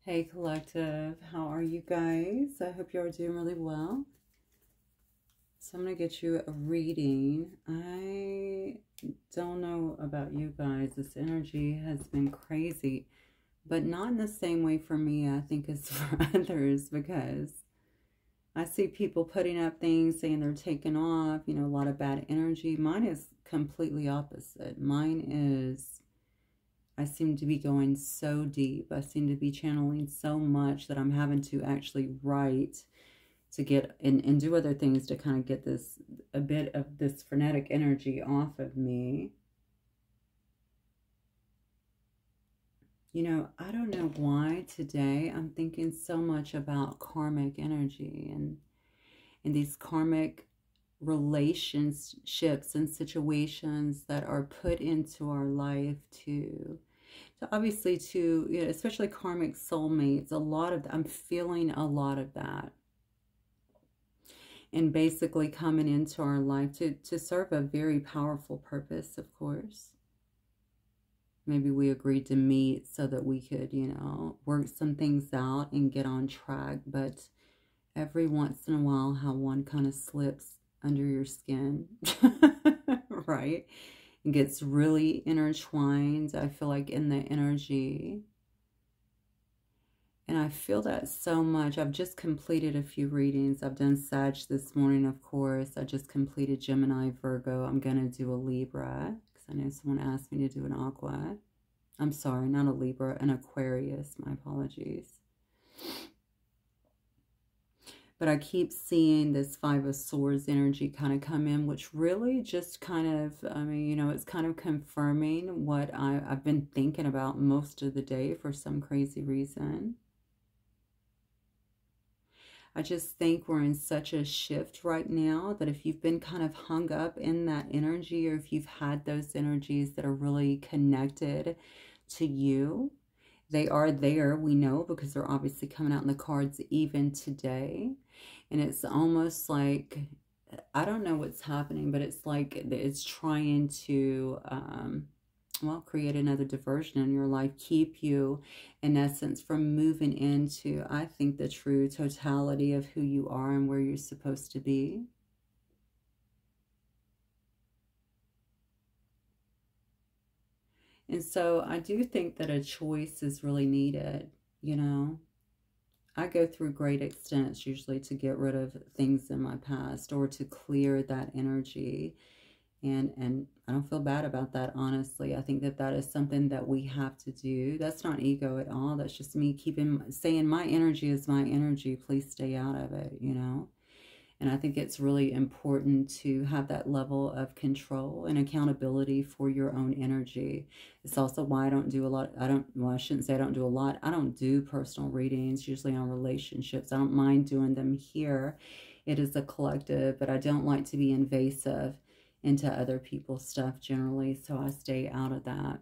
Hey collective, how are you guys? I hope you're doing really well. So I'm going to get you a reading. I don't know about you guys. This energy has been crazy, but not in the same way for me, I think, as for others, because I see people putting up things saying they're taking off, a lot of bad energy. Mine is completely opposite. Mine is, I seem to be going so deep. I seem to be channeling so much that I'm having to actually write to get and do other things to kind of get this, a bit of this frenetic energy off of me. I don't know why today I'm thinking so much about karmic energy and these karmic relationships and situations that are put into our life to obviously especially karmic soulmates. A lot of I'm feeling a lot of that, and basically coming into our life to serve a very powerful purpose. Of course, maybe we agreed to meet so that we could work some things out and get on track, but every once in a while how one kind of slips under your skin right, and gets really intertwined, I feel like, in the energy. And I feel that so much. I've just completed a few readings. I've done Sag this morning, of course. I just completed Gemini, Virgo. I'm going to do a Libra, because I know someone asked me to do an Aqua. I'm sorry, not a Libra, an Aquarius. My apologies. But I keep seeing this Five of Swords energy kind of come in, which really just kind of, it's kind of confirming what I've been thinking about most of the day for some crazy reason. I just think we're in such a shift right now that if you've been kind of hung up in that energy, or if you've had those energies that are really connected to you, they are there, we know, because they're obviously coming out in the cards even today. And it's almost like, I don't know what's happening, but it's like it's trying to well, create another diversion in your life, keep you, in essence, from moving into, I think, the true totality of who you are and where you're supposed to be. And so I do think that a choice is really needed, I go through great extents usually to get rid of things in my past or to clear that energy. And I don't feel bad about that, honestly. I think that that is something that we have to do. That's not ego at all. That's just me saying my energy is my energy. Please stay out of it, And I think it's really important to have that level of control and accountability for your own energy. It's also why I don't do a lot. Well, I shouldn't say I don't do a lot. I don't do personal readings, usually on relationships. I don't mind doing them here. It is a collective, but I don't like to be invasive into other people's stuff generally, so I stay out of that.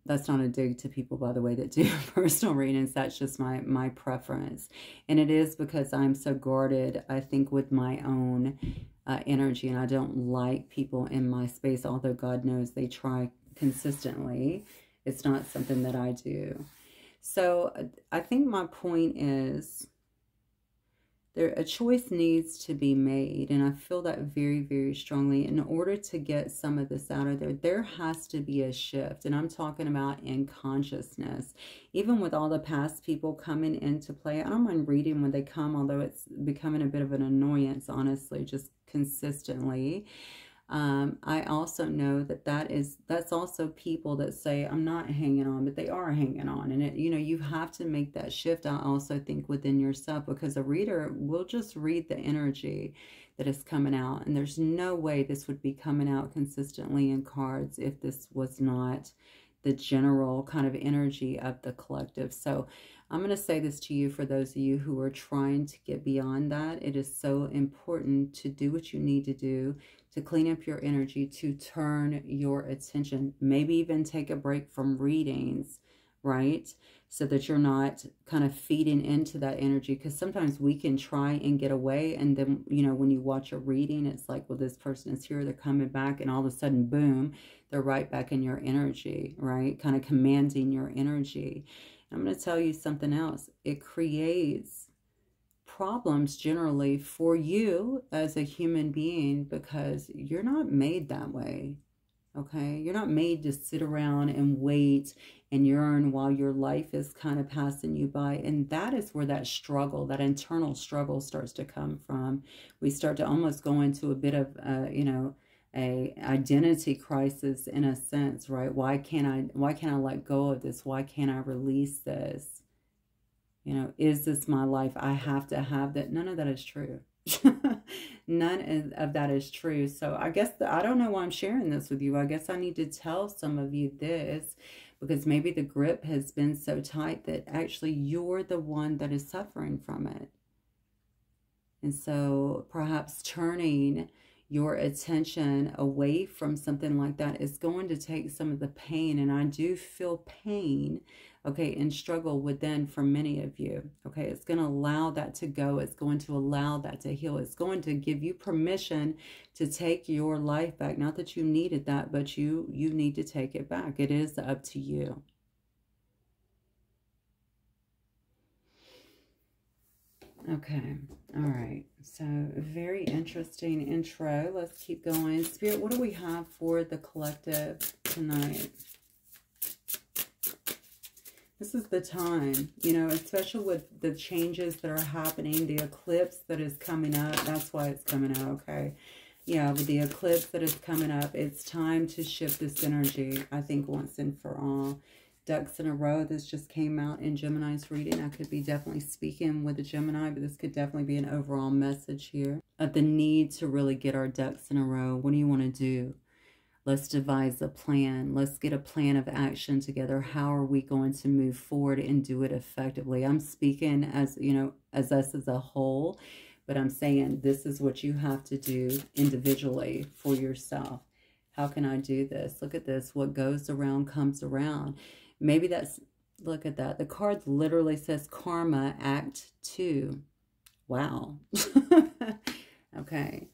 That's not a dig to people, by the way, that do personal readings. That's just my preference, and it is because I'm so guarded, I think, with my own energy, and I don't like people in my space, although God knows they try consistently. It's not something that I do. So I think my point is, a choice needs to be made, and I feel that very, very strongly. In order to get some of this out of there, there has to be a shift, and I'm talking about in consciousness. Even with all the past people coming into play, I don't mind reading when they come, although it's becoming a bit of an annoyance, honestly, just consistently. I also know that that's also people that say, I'm not hanging on, but they are hanging on. And you have to make that shift, I also think, within yourself, because a reader will just read the energy that is coming out. And there's no way this would be coming out consistently in cards if this was not the general kind of energy of the collective. So I'm going to say this to you, for those of you who are trying to get beyond that. It is so important to do what you need to do to clean up your energy, to turn your attention, maybe even take a break from readings right? So that you're not kind of feeding into that energy, because sometimes we can try and get away, and then, you know, when you watch a reading, it's like, well, this person is here, they're coming back, and all of a sudden, boom, they're right back in your energy, right? Kind of commanding your energy. And I'm going to tell you something else. It creates problems generally for you as a human being, because you're not made that way. Okay, you're not made to sit around and wait and yearn while your life is kind of passing you by. And that is where that struggle, that internal struggle starts to come from. We start to almost go into a bit of, you know, a identity crisis in a sense, right? Why can't I let go of this? Why can't I release this? You know, is this my life? I have to have that. None of that is true. None of that is true. So I guess I don't know why I'm sharing this with you. I guess I need to tell some of you this, because maybe the grip has been so tight that actually you're the one that is suffering from it. And so perhaps turning your attention away from something like that is going to take some of the pain. And I do feel pain, okay, and struggle within for many of you. Okay, it's going to allow that to go. It's going to allow that to heal. It's going to give you permission to take your life back. Not that you needed that, but you need to take it back. It is up to you. Okay, all right, so very interesting intro. Let's keep going. Spirit, what do we have for the collective tonight? This is the time, you know, especially with the changes that are happening, the eclipse that is coming up. That's why it's coming out, okay? Yeah, with the eclipse that is coming up, it's time to shift this energy, I think, once and for all. Ducks in a row, this just came out in Gemini's reading. I could be definitely speaking with a Gemini, but this could definitely be an overall message here of the need to really get our ducks in a row. What do you want to do? Let's devise a plan. Let's get a plan of action together. How are we going to move forward and do it effectively? I'm speaking as, you know, as us as a whole, but I'm saying this is what you have to do individually for yourself. How can I do this? Look at this. What goes around comes around. Maybe that's, look at that. The card literally says Karma Act 2. Wow. Okay.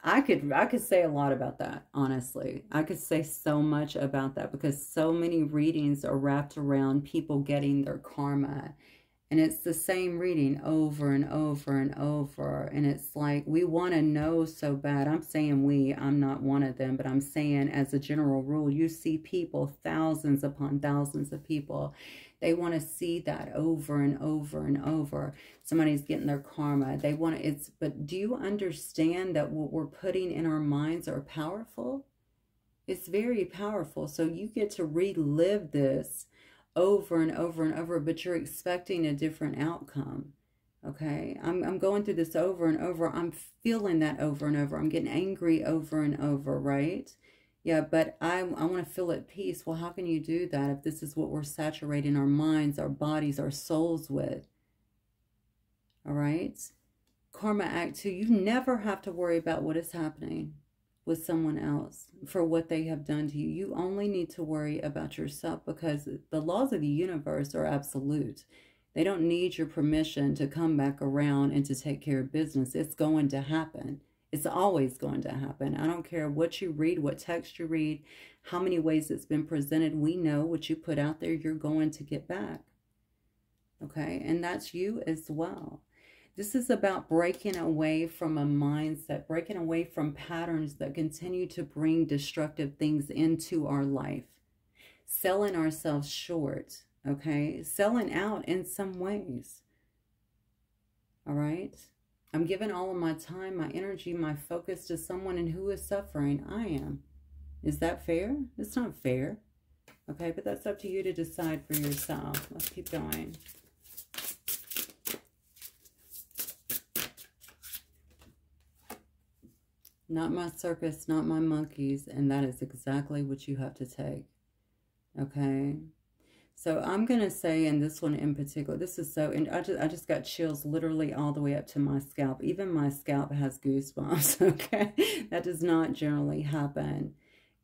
I could say a lot about that, honestly. I could say so much about that, because so many readings are wrapped around people getting their karma. And it's the same reading over and over and over. And it's like, we want to know so bad. I'm saying we, I'm not one of them, but I'm saying as a general rule, you see people, thousands upon thousands of people. They want to see that over and over and over. Somebody's getting their karma. They want to, but do you understand that what we're putting in our minds are powerful? It's very powerful. So you get to relive this over and over and over, but you're expecting a different outcome. Okay, I'm going through this over and over. I'm feeling that over and over. I'm getting angry over and over, right? Yeah, but I want to feel at peace. Well, how can you do that if this is what we're saturating our minds, our bodies, our souls with? All right, Karma Act 2, you never have to worry about what is happening with someone else for what they have done to you. You only need to worry about yourself, because the laws of the universe are absolute. They don't need your permission to come back around and to take care of business. It's going to happen. It's always going to happen. I don't care what you read, what text you read, how many ways it's been presented. We know what you put out there, you're going to get back. Okay, and that's you as well. This is about breaking away from a mindset, breaking away from patterns that continue to bring destructive things into our life. Selling ourselves short, okay? Selling out in some ways, all right? I'm giving all of my time, my energy, my focus to someone and who is suffering. I am. Is that fair? It's not fair, okay? But that's up to you to decide for yourself. Let's keep going. Not my circus, not my monkeys. And that is exactly what you have to take. Okay. So I'm going to say in this one in particular, this is so, and I just got chills literally all the way up to my scalp. Even my scalp has goosebumps. Okay. That does not generally happen.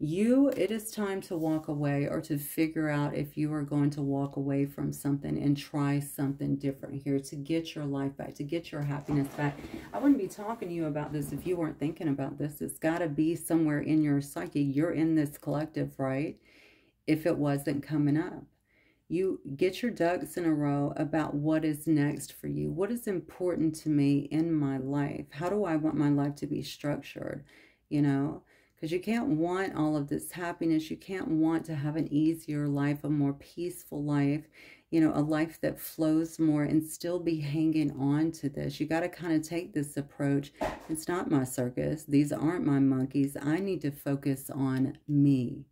It is time to walk away, or to figure out if you are going to walk away from something and try something different here to get your life back, to get your happiness back. I wouldn't be talking to you about this if you weren't thinking about this. It's got to be somewhere in your psyche. You're in this collective, right? If it wasn't coming up. You get your ducks in a row about what is next for you. What is important to me in my life? How do I want my life to be structured? You know, because you can't want all of this happiness. You can't want to have an easier life, a more peaceful life, you know, a life that flows more, and still be hanging on to this. You got to kind of take this approach. It's not my circus. These aren't my monkeys. I need to focus on me.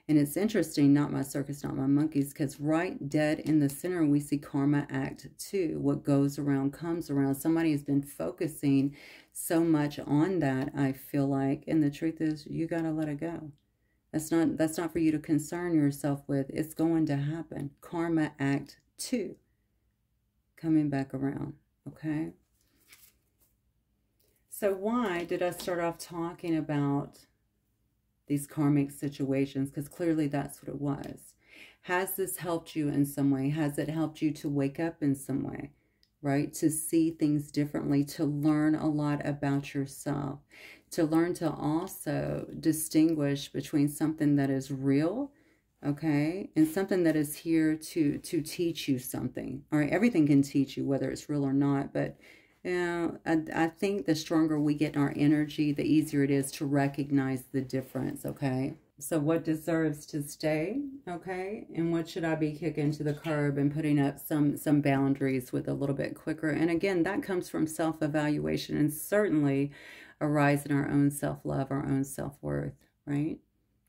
And it's interesting, not my circus, not my monkeys, because right dead in the center, we see Karma Act 2. What goes around comes around. Somebody has been focusing so much on that, I feel like. And the truth is, you got to let it go. That's not for you to concern yourself with. It's going to happen. Karma Act 2. Coming back around, okay? So why did I start off talking about these karmic situations? Because clearly that's what it was. Has this helped you in some way? Has it helped you to wake up in some way, right? To see things differently, to learn a lot about yourself, to learn to also distinguish between something that is real, okay, and something that is here to teach you something. All right, everything can teach you, whether it's real or not, but yeah, I think the stronger we get in our energy, the easier it is to recognize the difference, okay? So what deserves to stay, okay? And what should I be kicking to the curb and putting up some boundaries with a little bit quicker? And again, that comes from self-evaluation, and certainly a rise in our own self-love, our own self-worth, right?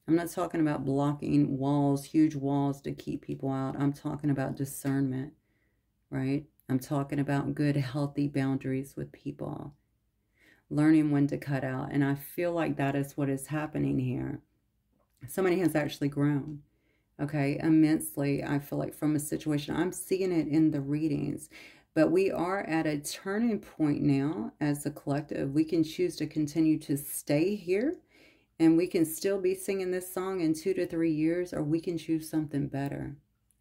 I'm not talking about blocking walls, huge walls to keep people out. I'm talking about discernment, right? I'm talking about good, healthy boundaries with people. Learning when to cut out. And I feel like that is what is happening here. Somebody has actually grown, okay, immensely. I feel like from a situation, I'm seeing it in the readings. But we are at a turning point now as a collective. We can choose to continue to stay here, and we can still be singing this song in 2 to 3 years, or we can choose something better.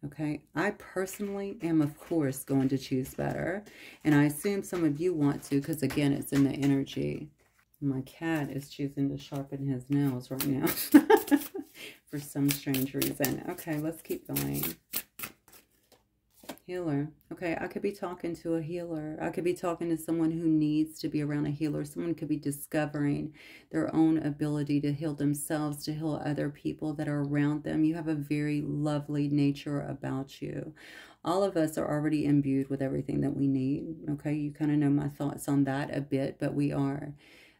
Okay, I personally am, of course, going to choose better. And I assume some of you want to, because, again, it's in the energy. My cat is choosing to sharpen his nails right now for some strange reason. Okay, let's keep going. Healer. Okay, I could be talking to a healer. I could be talking to someone who needs to be around a healer. Someone could be discovering their own ability to heal themselves, to heal other people that are around them. You have a very lovely nature about you. All of us are already imbued with everything that we need. Okay, you kind of know my thoughts on that a bit, but we are.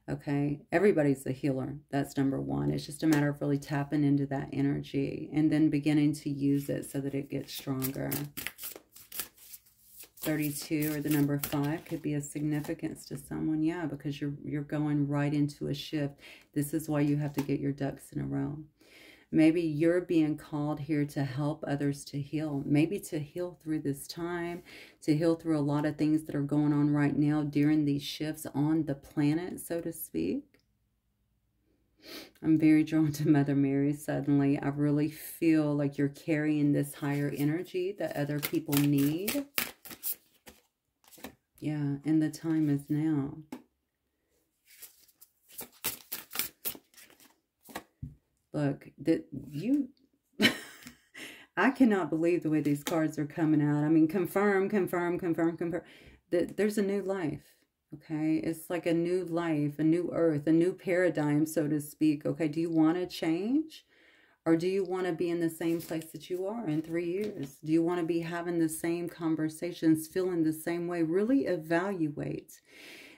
Okay, everybody's a healer. That's number one. It's just a matter of really tapping into that energy and then beginning to use it so that it gets stronger. 32 or the number 5 could be a significance to someone. Yeah, because you're going right into a shift. This is why you have to get your ducks in a row. Maybe you're being called here to help others to heal. Maybe to heal through this time, to heal through a lot of things that are going on right now during these shifts on the planet, so to speak. I'm very drawn to Mother Mary suddenly. I really feel like you're carrying this higher energy that other people need. Yeah, and the time is now. Look, I cannot believe the way these cards are coming out. I mean, confirm, confirm, confirm, confirm. There's a new life, okay? It's like a new life, a new earth, a new paradigm, so to speak, okay? Do you want to change? Or do you want to be in the same place that you are in 3 years? Do you want to be having the same conversations, feeling the same way? Really evaluate.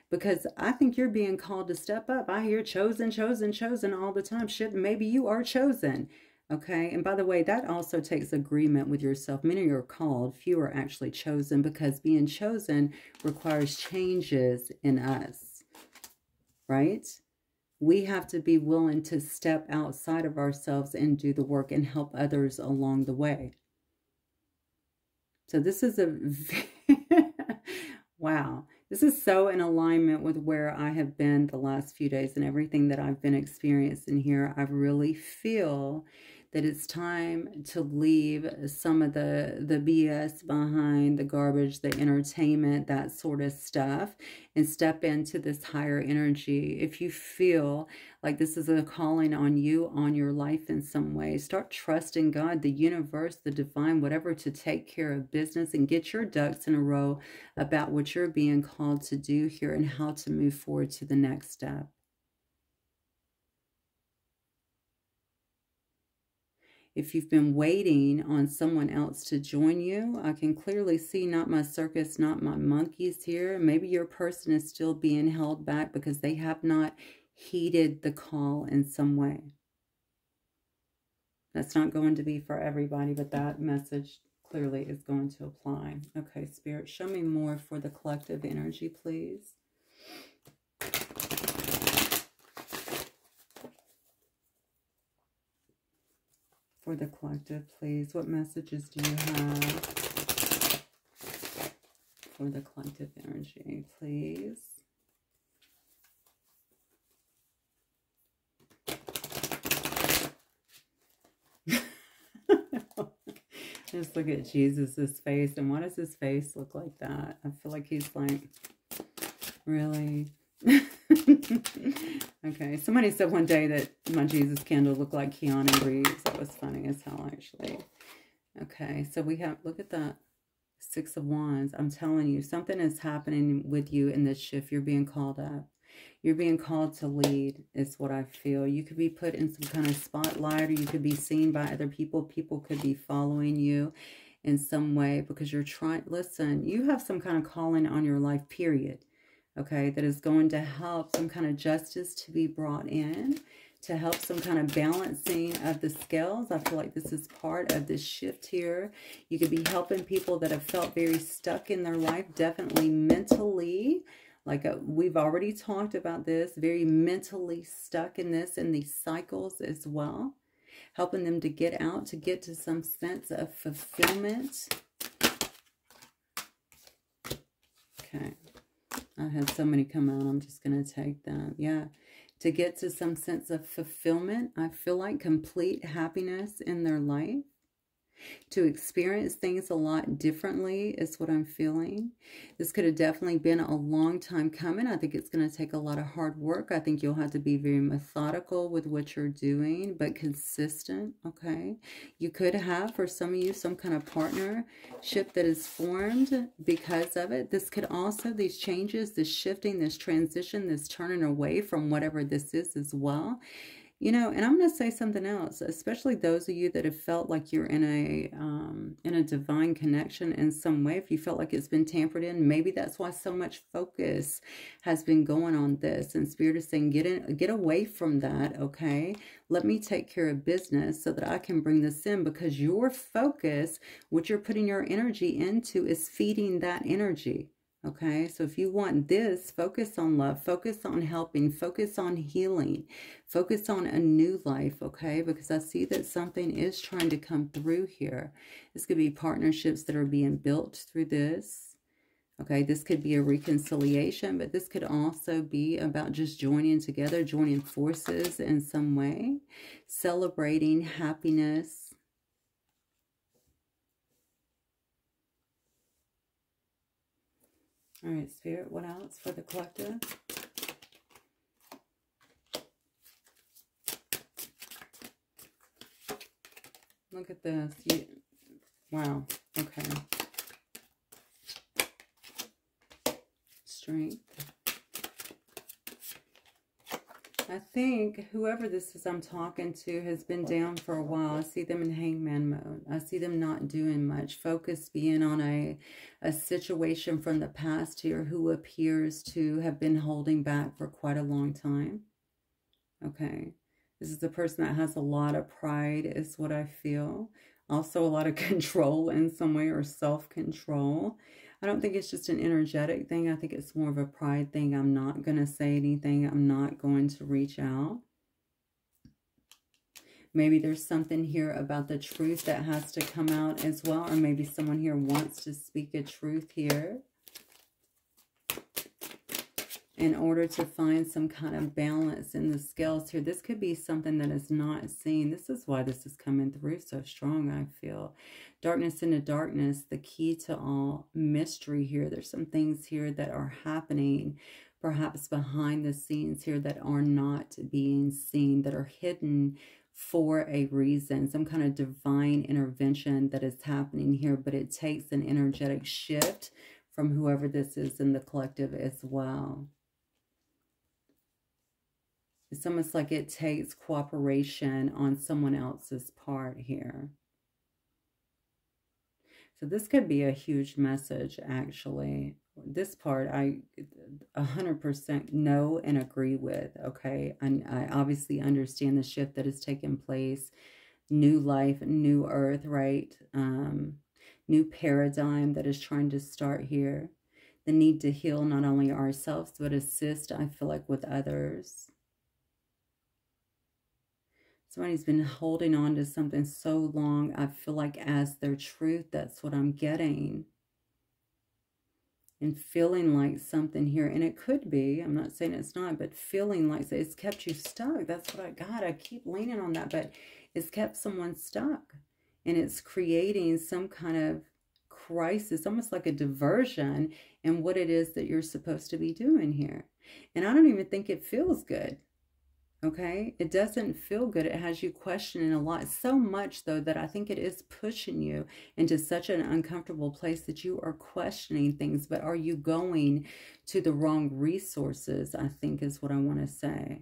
Because I think you're being called to step up. I hear chosen, chosen, chosen all the time. Shit, maybe you are chosen. Okay? And by the way, that also takes agreement with yourself. Many are called, few are actually chosen, because being chosen requires changes in us. Right? We have to be willing to step outside of ourselves and do the work and help others along the way. So this is a... wow. This is so in alignment with where I have been the last few days and everything that I've been experiencing here. I really feel that it's time to leave some of the BS behind, the garbage, the entertainment, that sort of stuff, and step into this higher energy. If you feel like this is a calling on you, on your life in some way, start trusting God, the universe, the divine, whatever, to take care of business and get your ducks in a row about what you're being called to do here and how to move forward to the next step. If you've been waiting on someone else to join you, I can clearly see not my circus, not my monkeys here. Maybe your person is still being held back because they have not heeded the call in some way. That's not going to be for everybody, but that message clearly is going to apply. Okay, Spirit, show me more for the collective energy, please. For the collective, please. What messages do you have for the collective energy, please? Just look at Jesus's face. And why does his face look like that? I feel like he's like, really? Okay, somebody said one day that my Jesus candle looked like Keanu Reeves. That was funny as hell, actually. Okay, so we have, look at that. 6 of Wands. I'm telling you, something is happening with you in this shift. You're being called up. You're being called to lead, is what I feel. You could be put in some kind of spotlight, or you could be seen by other people. People could be following you in some way because you're trying. Listen, you have some kind of calling on your life, period. Okay, that is going to help some kind of justice to be brought in, to help some kind of balancing of the scales. I feel like this is part of this shift here. You could be helping people that have felt very stuck in their life, definitely mentally. Like we've already talked about this, very mentally stuck in this, in these cycles as well. Helping them to get out, to get to some sense of fulfillment. Okay. I had so many come out. I'm just going to take them. Yeah. To get to some sense of fulfillment. I feel like complete happiness in their life. To experience things a lot differently is what I'm feeling. This could have definitely been a long time coming. I think it's going to take a lot of hard work. I think you'll have to be very methodical with what you're doing, but consistent, okay? You could have, for some of you, some kind of partnership that is formed because of it. This could also, these changes, this shifting, this transition, this turning away from whatever this is as well. You know, and I'm going to say something else, especially those of you that have felt like you're in a divine connection in some way. If you felt like it's been tampered in, maybe that's why so much focus has been going on this. And Spirit is saying, get away from that, okay? Let me take care of business so that I can bring this in, because your focus, what you're putting your energy into, is feeding that energy. Okay, so if you want this, focus on love, focus on helping, focus on healing, focus on a new life, okay? Because I see that something is trying to come through here. This could be partnerships that are being built through this. Okay, this could be a reconciliation, but this could also be about just joining together, joining forces in some way, celebrating happiness. All right, Spirit, what else for the collective? Look at this. Wow. Okay. Strength. I think whoever this is I'm talking to has been down for a while. I see them in hangman mode. I see them not doing much. Focus being on a situation from the past here, who appears to have been holding back for quite a long time. Okay. This is the person that has a lot of pride, is what I feel. Also a lot of control in some way, or self-control. I don't think it's just an energetic thing. I think it's more of a pride thing. I'm not going to say anything. I'm not going to reach out. Maybe there's something here about the truth that has to come out as well. Or maybe someone here wants to speak a truth here. in order to find some kind of balance in the scales here. This could be something that is not seen. This is why this is coming through so strong, I feel. Darkness into darkness, the key to all mystery here. There's some things here that are happening, perhaps behind the scenes here, that are not being seen, that are hidden for a reason. Some kind of divine intervention that is happening here, but it takes an energetic shift from whoever this is in the collective as well. It's almost like it takes cooperation on someone else's part here. So this could be a huge message, actually. This part I 100% know and agree with, okay? And I obviously understand the shift that has taken place. New life, new earth, right? New paradigm that is trying to start here. The need to heal not only ourselves, but assist, I feel like, with others. Somebody's been holding on to something so long, I feel like, as their truth. That's what I'm getting. And feeling like something here, and it could be, I'm not saying it's not, but feeling like it's kept you stuck. That's what I got. I keep leaning on that, but it's kept someone stuck. And it's creating some kind of crisis, almost like a diversion in what it is that you're supposed to be doing here. And I don't even think it feels good. Okay, it doesn't feel good. It has you questioning a lot. So much, though, that I think it is pushing you into such an uncomfortable place that you are questioning things. But are you going to the wrong resources, I think, is what I want to say.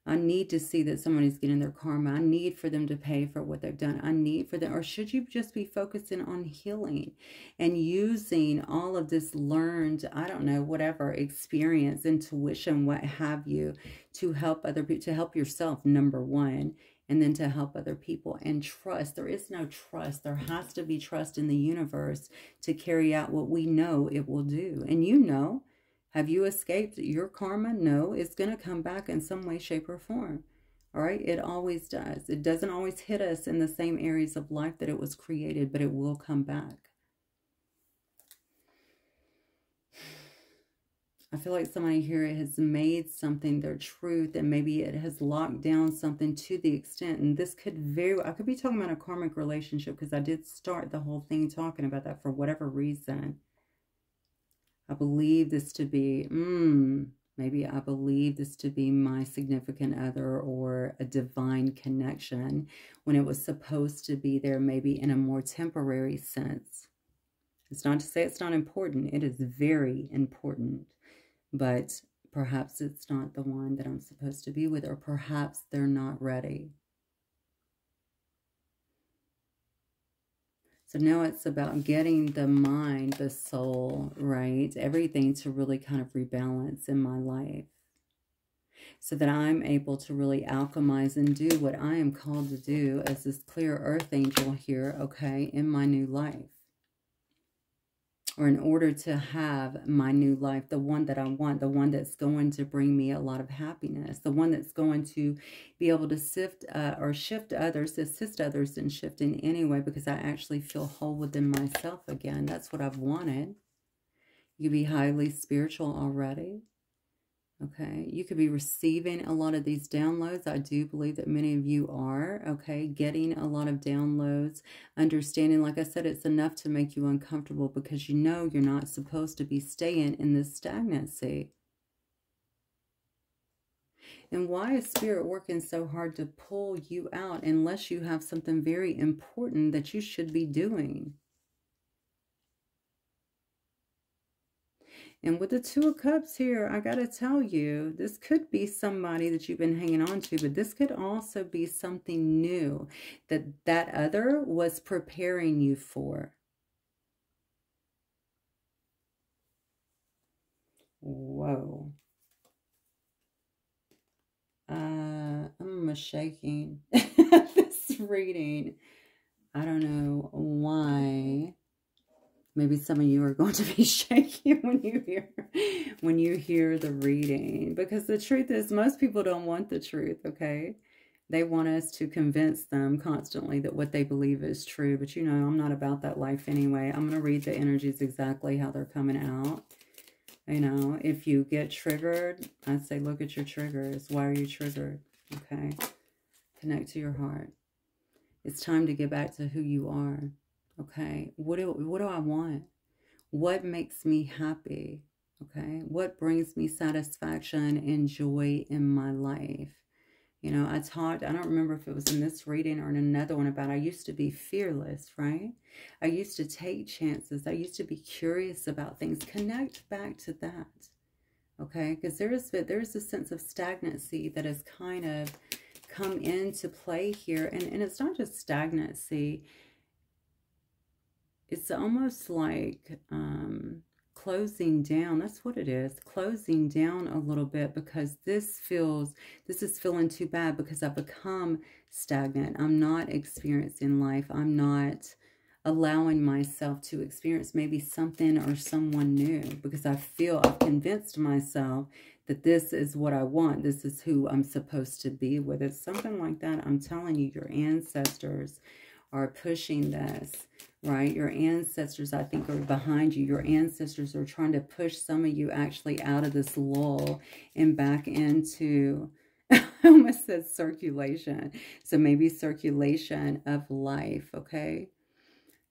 I need to see that somebody's getting their karma. I need for them to pay for what they've done. I need for them, or should you just be focusing on healing and using all of this learned, I don't know, whatever, experience, intuition, what have you, to help other people, to help yourself, number one, and then to help other people. And trust. There is no trust. There has to be trust in the universe to carry out what we know it will do. And you know, have you escaped your karma? No, it's going to come back in some way, shape, or form. All right? It always does. It doesn't always hit us in the same areas of life that it was created, but it will come back. I feel like somebody here has made something their truth, and maybe it has locked down something to the extent, and this could very, I could be talking about a karmic relationship, because I did start the whole thing talking about that for whatever reason. I believe this to be, maybe I believe this to be my significant other or a divine connection when it was supposed to be there, maybe in a more temporary sense. It's not to say it's not important. It is very important, but perhaps it's not the one that I'm supposed to be with, or perhaps they're not ready. So now it's about getting the mind, the soul, right? Everything to really kind of rebalance in my life, so that I'm able to really alchemize and do what I am called to do as this clear earth angel here, okay, in my new life. Or in order to have my new life, the one that I want, the one that's going to bring me a lot of happiness, the one that's going to be able to shift others, assist others in shifting anyway, because I actually feel whole within myself again. That's what I've wanted. You could be highly spiritual already. Okay, you could be receiving a lot of these downloads. I do believe that many of you are, okay, getting a lot of downloads, understanding, like I said, it's enough to make you uncomfortable, because you know you're not supposed to be staying in this stagnancy. And why is Spirit working so hard to pull you out unless you have something very important that you should be doing? And with the Two of Cups here, I got to tell you, this could be somebody that you've been hanging on to, but this could also be something new that that other was preparing you for. Whoa. I'm shaking this reading. I don't know why. Maybe some of you are going to be shaking when you hear the reading, because the truth is most people don't want the truth, okay? They want us to convince them constantly that what they believe is true, but you know, I'm not about that life anyway. I'm going to read the energies exactly how they're coming out, You know, if you get triggered, I'd say look at your triggers. Why are you triggered? Okay. Connect to your heart. It's time to get back to who you are. Okay. What do I want? What makes me happy? Okay. What brings me satisfaction and joy in my life? You know, I don't remember if it was in this reading or in another one about I used to be fearless, right? I used to take chances. I used to be curious about things. Connect back to that, okay? Because there's a sense of stagnancy that has kind of come into play here. And it's not just stagnancy. It's almost like closing down. That's what it is. Closing down a little bit, because this is feeling too bad because I've become stagnant. I'm not experiencing life. I'm not allowing myself to experience maybe something or someone new, because I've convinced myself that this is what I want. This is who I'm supposed to be with. It's something like that. I'm telling you, your ancestors are pushing this, right? Your ancestors, I think, are behind you. Your ancestors are trying to push some of you actually out of this lull and back into, I almost said circulation. So maybe circulation of life, okay?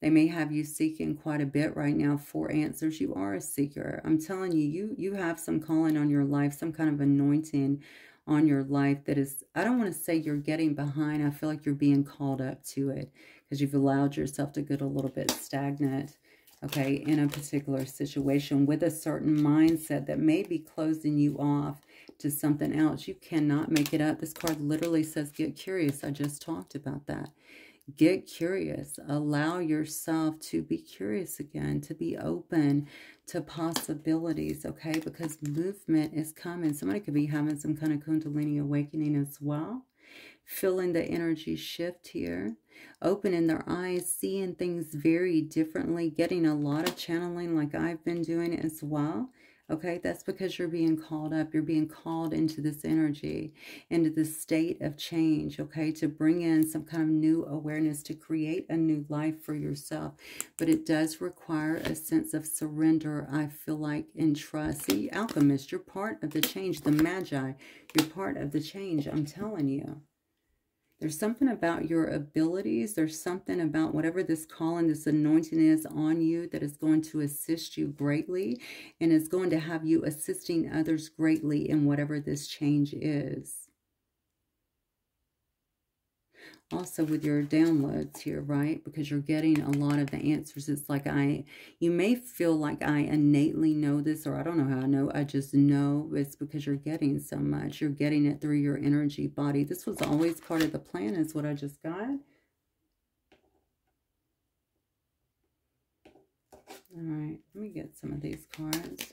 They may have you seeking quite a bit right now for answers. You are a seeker. I'm telling you, you have some calling on your life, some kind of anointing on your life that is, I don't want to say you're getting behind. I feel like you're being called up to it because you've allowed yourself to get a little bit stagnant, okay, in a particular situation with a certain mindset that may be closing you off to something else. You cannot make it up. This card literally says, get curious. I just talked about that. Get curious. Allow yourself to be curious again, to be open to possibilities, okay? Because movement is coming. Somebody could be having some kind of Kundalini awakening as well. Feeling the energy shift here. Opening their eyes, seeing things very differently, getting a lot of channeling like I've been doing as well. Okay, that's because you're being called up. You're being called into this energy, into this state of change, okay, to bring in some kind of new awareness, to create a new life for yourself. But it does require a sense of surrender, I feel like, and trust. See, alchemist, you're part of the change. The magi, you're part of the change, I'm telling you. There's something about your abilities. There's something about whatever this calling, this anointing is on you that is going to assist you greatly and is going to have you assisting others greatly in whatever this change is. Also with your downloads here, right? Because you're getting a lot of the answers. It's like you may feel like I innately know this, or I don't know how I know. I just know it's because you're getting so much. You're getting it through your energy body. This was always part of the plan, is what I just got. All right, let me get some of these cards.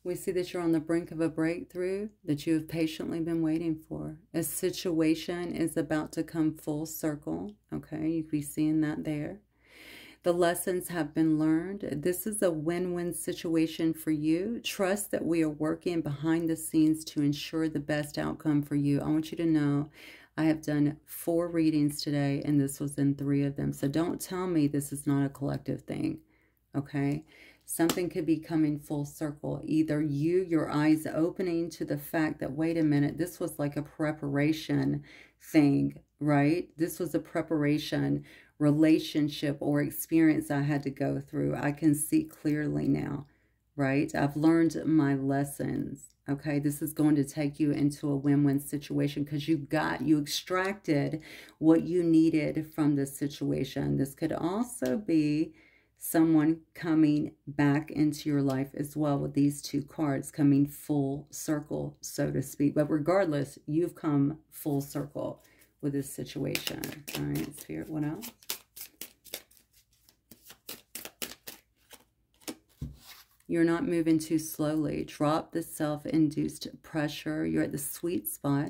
We see that you're on the brink of a breakthrough that you have patiently been waiting for. A situation is about to come full circle. Okay, you can be seeing that there. The lessons have been learned. This is a win-win situation for you. Trust that we are working behind the scenes to ensure the best outcome for you. I want you to know I have done 4 readings today, and this was in 3 of them. So don't tell me this is not a collective thing, okay? Something could be coming full circle. Either your eyes opening to the fact that, wait a minute, this was like a preparation thing, right? This was a preparation relationship or experience I had to go through. I can see clearly now, right? I've learned my lessons, okay? This is going to take you into a win-win situation because you extracted what you needed from this situation. This could also be someone coming back into your life as well, with these 2 cards coming full circle, so to speak. But regardless, you've come full circle with this situation. All right, Spirit, what else? You're not moving too slowly. Drop the self-induced pressure. You're at the sweet spot.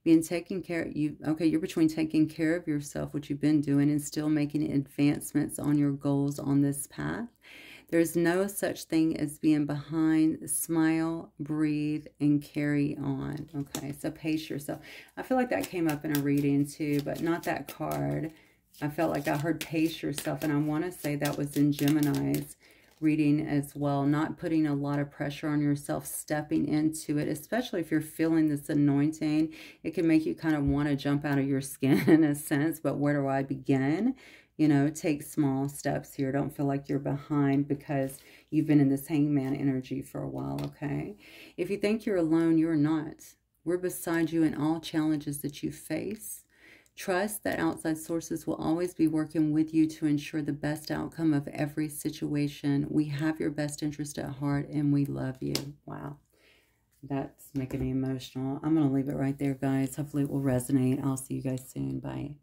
Being taken care of. You're between taking care of yourself, which you've been doing, and still making advancements on your goals on this path. There's no such thing as being behind. Smile, breathe, and carry on. Okay, so pace yourself. I feel like that came up in a reading too, but not that card. I felt like I heard pace yourself, and I want to say that was in Gemini's reading as well. Not putting a lot of pressure on yourself, stepping into it, especially if you're feeling this anointing. It can make you kind of want to jump out of your skin in a sense, but where do I begin? You know, take small steps here. Don't feel like you're behind because you've been in this hangman energy for a while, okay? If you think you're alone, you're not. We're beside you in all challenges that you face. Trust that outside sources will always be working with you to ensure the best outcome of every situation. We have your best interest at heart, and we love you. Wow. That's making me emotional. I'm going to leave it right there, guys. Hopefully it will resonate. I'll see you guys soon. Bye.